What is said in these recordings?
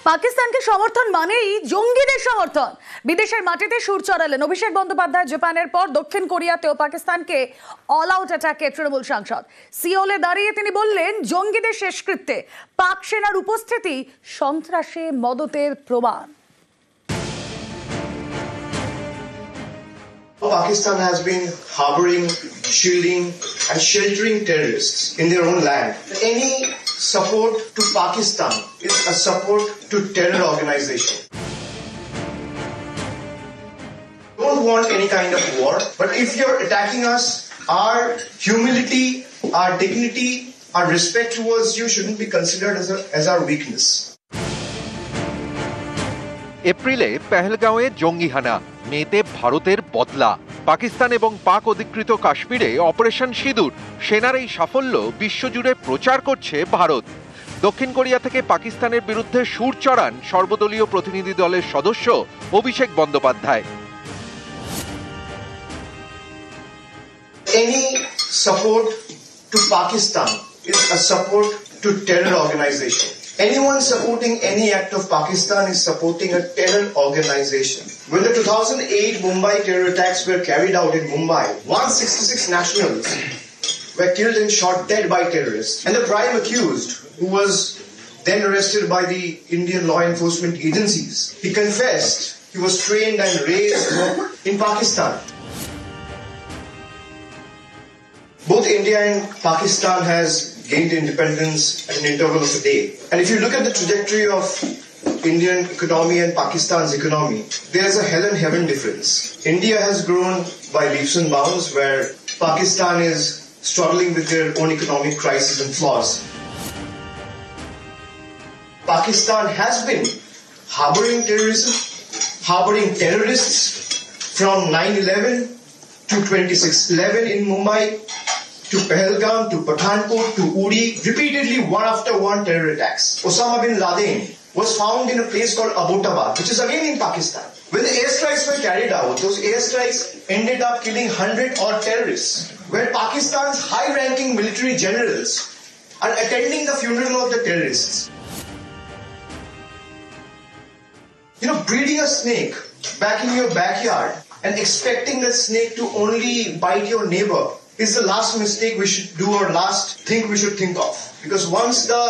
পাকিস্তানকে সমর্থন মানেই জঙ্গিদের সমর্থন। বিদেশের মাটিতে সুর চড়ালেন অভিষেক বন্দ্যোপাধ্যায়। জাপানের পর দক্ষিণ কোরিয়াতেও পাকিস্তানকে অল আউট অ্যাটাকে তৃণমূল সাংসদ। সিওলে দাঁড়িয়ে তিনি বললেন, জঙ্গিদের শেষকৃত্যে পাক সেনার উপস্থিতি সন্ত্রাসে মদতের প্রমাণ। Pakistan has been harboring, shielding and sheltering terrorists in their own land. Any support to Pakistan is a support to terror organization. Don't want any kind of war, but if you're attacking us, our humility, our dignity, our respect towards you shouldn't be considered as our weakness. এপ্রিলে পেহেলগাঁওয়ে জঙ্গি হানা, মেতে ভারতের বদলা। পাকিস্তান এবং পাক অধিকৃত কাশ্মীরে অপারেশন সিঁদুর, সেনার এই সাফল্য বিশ্বজুড়ে প্রচার করছে ভারত। দক্ষিণ কোরিয়া থেকে পাকিস্তানের বিরুদ্ধে সুর চড়ান সর্বদলীয় প্রতিনিধি দলের সদস্য Abhishek Bandyopadhyay. Any support to Pakistan is a support to terror organization. Anyone supporting any act of Pakistan is supporting a terror organization. When the 2008 Mumbai terror attacks were carried out in Mumbai, 166 nationals were killed and shot dead by terrorists. And the prime accused, who was then arrested by the Indian law enforcement agencies, he confessed he was trained and raised in Pakistan. Both India and Pakistan has gained independence at an interval of a day. And if you look at the trajectory of Indian economy and Pakistan's economy, there's a hell and heaven difference. India has grown by leaps and bounds, where Pakistan is struggling with their own economic crisis and flaws. Pakistan has been harboring terrorism, harboring terrorists from 9/11 to 26/11 in Mumbai, to Pahalgam, to Pathankot, to Uri, repeatedly one after one terror attacks. Osama bin Laden was found in a place called Abbottabad, which is again in Pakistan. When the airstrikes were carried out, those airstrikes ended up killing 100 odd terrorists, where Pakistan's high-ranking military generals are attending the funeral of the terrorists. You know, breeding a snake back in your backyard and expecting that snake to only bite your neighbor is the last mistake we should do, or last thing we should think of. Because once the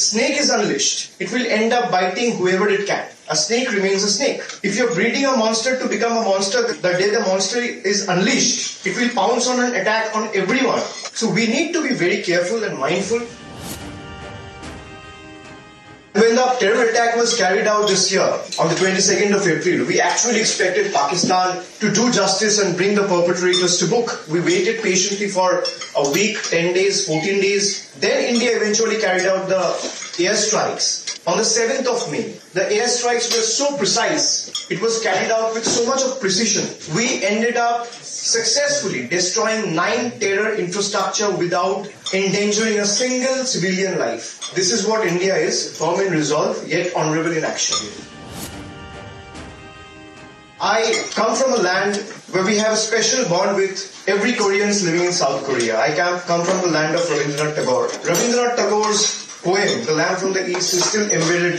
snake is unleashed, it will end up biting whoever it can. A snake remains a snake. If you're breeding a monster to become a monster, the day the monster is unleashed, it will pounce on and attack on everyone. So we need to be very careful and mindful. When the terror attack was carried out this year, on the 22nd of April, we actually expected Pakistan to do justice and bring the perpetrators to book. We waited patiently for a week, 10 days, 14 days. Then India eventually carried out the airstrikes. On the 7th of May, the airstrikes were so precise. It was carried out with so much of precision. We ended up successfully destroying 9 terror infrastructure without endangering a single civilian life. This is what India is, firm in resolve, yet honorable in action. I come from a land where we have a special bond with every Koreans living in South Korea. I come from the land of Rabindranath Tagore. Rabindranath Tagore's poem, The Lamb from the East, is still embedded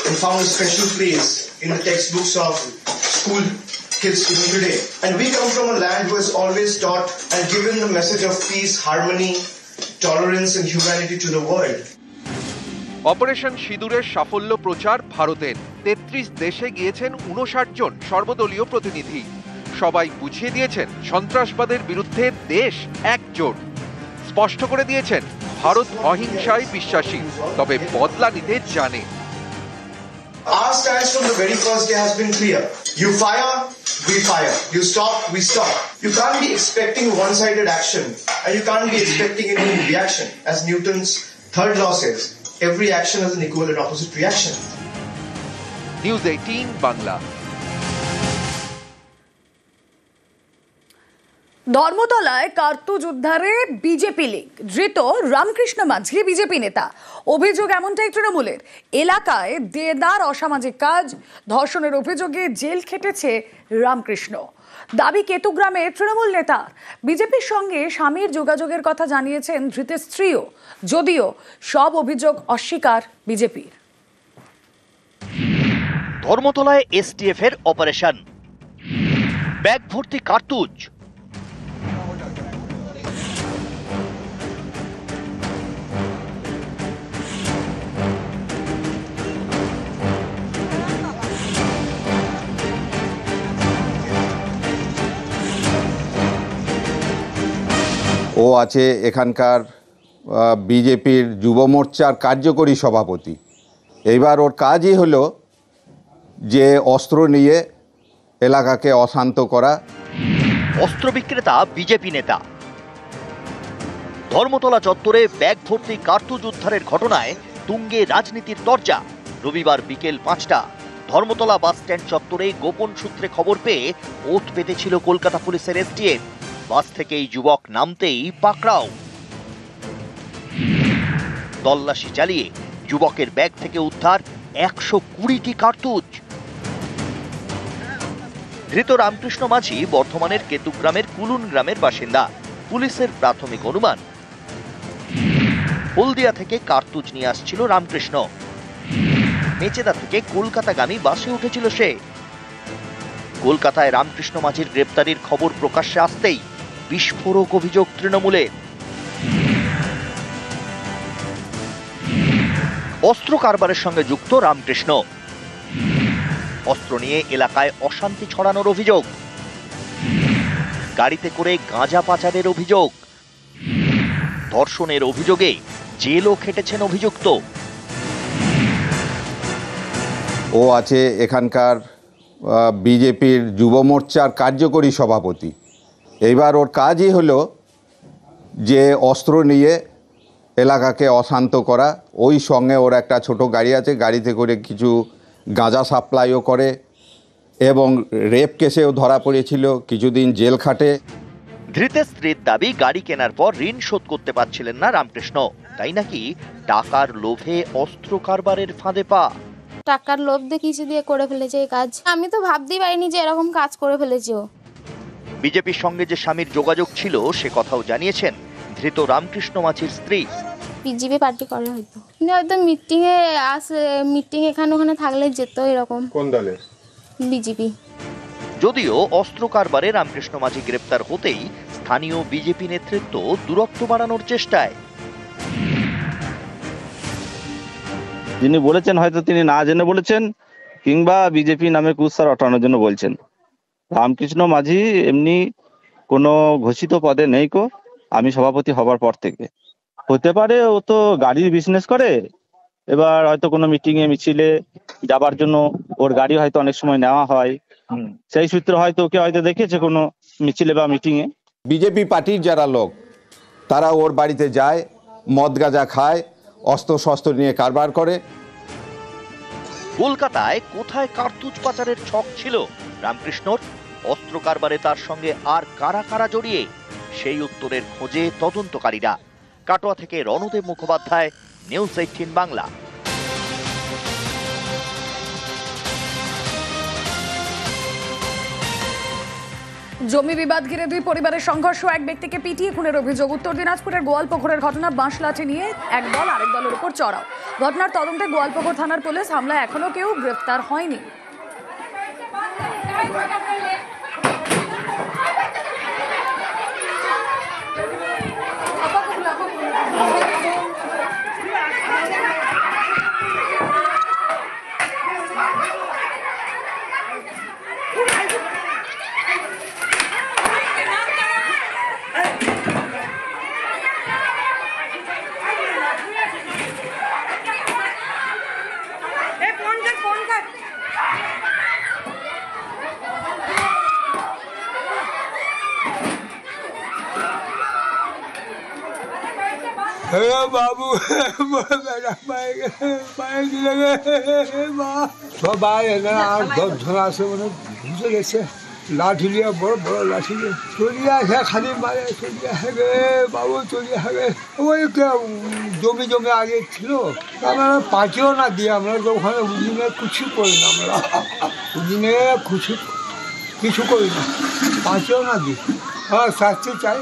and found a special place in the textbooks of school kids even today. And we come from a land who has always taught and given the message of peace, harmony, tolerance and humanity to the world. Operation সিঁদুরের সাফল্য প্রচার ভারতের। 33 দেশে গিয়েছেন 59 জন সর্বদলীয় প্রতিনিধি। সবাই বুঝিয়ে দিয়েছেন, সন্ত্রাসবাদের বিরুদ্ধে দেশ একজোট। স্পষ্ট করে দিয়েছেন, ভারত অহিংসায় বিশ্বাসী, তবে বদলা নিতে জানে। Our stance from the very first day has been clear. You fire, we fire. You stop, we stop. You can't be expecting one-sided action, and you can't be expecting any reaction. As Newton's third law says, every action has an equal and opposite reaction. News 18 Bangla. ধর্মতলায় কার্তুজ উদ্ধারে BJP link, ধৃত রামকৃষ্ণ মাঝি BJP নেতা। অভিযোগ এমনটাই তৃণমূলের। এলাকায় দেদার অসামাজিক কাজ, ধর্ষণের অভিযোগে জেল খেটেছে রামকৃষ্ণ। দাবি কেতুগ্রামে তৃণমূল নেতা। বিজেপির সঙ্গে স্বামীর যোগাযোগের কথা জানিয়েছেন ধৃতের স্ত্রীও, যদিও সব অভিযোগ অস্বীকার বিজেপির। ধর্মতলায় এসটিএফ এর অপারেশন, ব্যাগ ভর্তি কার্তুজ। ও আছে এখানকার বিজেপির যুব মোর্চার কার্যকরী সভাপতি। এইবার ওর কাজই হলো যে অস্ত্র নিয়ে এলাকাকে অশান্ত করা। অস্ত্র বিক্রেতা বিজেপি নেতা। ধর্মতলা চত্বরে ব্যাগ ভর্তি কার্তুজ উদ্ধারের ঘটনায় তুঙ্গে রাজনীতির তরজা। রবিবার বিকেল 5টা ধর্মতলা বাস স্ট্যান্ড চত্বরে গোপন সূত্রে খবর পেয়ে ওত পেতেছিল কলকাতা পুলিশের এসটিএফ। বাস থেকে এই যুবক নামতেই পাকড়াও। তল্লাশি চালিয়ে যুবকের ব্যাগ থেকে উদ্ধার 120টি কার্তুজ। ধৃত রামকৃষ্ণ মাঝি বর্ধমানের কেতুগ্রামের কুলুন গ্রামের বাসিন্দা। পুলিশের প্রাথমিক অনুমান, হলদিয়া থেকে কার্তুজ নিয়ে আসছিল রামকৃষ্ণ। মেচেদা থেকে কলকাতাগামী বাসে উঠেছিল সে। কলকাতায় রামকৃষ্ণ মাঝির গ্রেপ্তারির খবর প্রকাশ্যে আসতেই বিস্ফোরক অভিযোগ তৃণমূলের। অস্ত্র কারবারের সঙ্গে যুক্ত রামকৃষ্ণ। অস্ত্র নিয়ে এলাকায় অশান্তি ছড়ানোর অভিযোগ। গাড়িতে করে গাঁজা পাচারের অভিযোগ। ধর্ষণের অভিযোগে জেলও খেটেছেন অভিযুক্ত। ও আছে এখানকার বিজেপির যুব মোর্চার কার্যকরী সভাপতি। এইবার ওর কাজই হলো যে অস্ত্র নিয়ে এলাকাকে অশান্ত করা। ওই সঙ্গে ওর একটা ছোট গাড়ি আছে, গাড়িতে করে কিছু গাঁজা সাপ্লাইও করে এবং রেপ কেসেও ধরা পড়েছিল, কিছুদিন জেল খাটে। ধৃতের স্ত্রীর দাবি, গাড়ি কেনার পর ঋণ শোধ করতে পারছিলেন না রামকৃষ্ণ, তাই নাকি টাকার লোভে অস্ত্র কারবারের ফাঁদে পা। টাকার লোভ দেখিয়েছে দিয়ে করে ফেলেছে এই কাজ। আমি তো ভাবতেই পারিনি যে এরকম কাজ করে ফেলেছে ও। বিজেপির সঙ্গে যে স্বামীর যোগাযোগ ছিল সে কথাও জানিয়েছেন ধৃত রামকৃষ্ণ মাঝির স্ত্রী। বিজেপি পার্টি করে হয়তো মিটিং এখানে ওখানে থাকলে যেত এরকম। কোন দলের? বিজেপি। যদিও অস্ত্র কারবারে রামকৃষ্ণ মাঝি গ্রেপ্তার হতেই স্থানীয় বিজেপি নেতৃত্ব দূরত্ব বাড়ানোর চেষ্টায়। যিনি বলেছেন হয়তো তিনি না জেনে বলেছেন, কিংবা বিজেপি নামে কুৎসা রটানোর জন্য বলছেন। রামকৃষ্ণ মাঝি এমনি কোনো ঘোষিত পদে নেই কো। আমি সভাপতি হবার পর থেকে হতে পারে ও তো গাড়ির বিজনেস করে, এবার হয়তো কোনো মিটিং এ মিছিলে যাবার জন্য ওর গাড়ি হয়তো অনেক সময় নেওয়া হয়, সেই সূত্রে হয়তো ওকে হয়তো দেখেছে কোনো মিছিলে বা মিটিং এ। বিজেপি পার্টির যারা লোক তারা ওর বাড়িতে যায়, মদ গাঁজা খায়, অস্ত্র শস্ত্র নিয়ে কারবার করে। কলকাতায় কোথায় কার্তুজ পাচারের ছক ছিল রামকৃষ্ণর? অস্ত্র কারবারে তার সঙ্গে আর কারা কারা জড়িয়ে, সেই উত্তরের খোঁজে তদন্তকারীরা। কাটোয়া থেকে রণদেব মুখোপাধ্যায়, নিউজ 18 বাংলা। জমি বিবাদ ঘিরে দুই পরিবারের সংঘর্ষ, এক ব্যক্তিকে পিটিয়ে খুনের অভিযোগ। উত্তর দিনাজপুরের গোয়ালপুকুরের ঘটনা, বাঁশলাঠি নিয়ে এক দল আরেক দলের উপর চড়াও। ঘটনার তদন্তে গোয়ালপুকুর থানার পুলিশ, হামলায় এখনো কেউ গ্রেফতার হয়নি। बाबू बेटा पाएगी लगे सब आए ना 8-10 जना से मैंने घुसे गए लाठी लिया, बड़ बड़ लाठी लिया, चलिया है खाली मारे, चलिया है गे बाबू, चलिया है गे। ওই জমি জমি আগে ছিল, আমরা পাঁচিও না দিয়ে আমরা তো ওখানে উদিনে কিছু করি না, আমরা উদিনে কিছু করি না, পাঁচিও না দিই। হ্যাঁ শাস্তি চাই।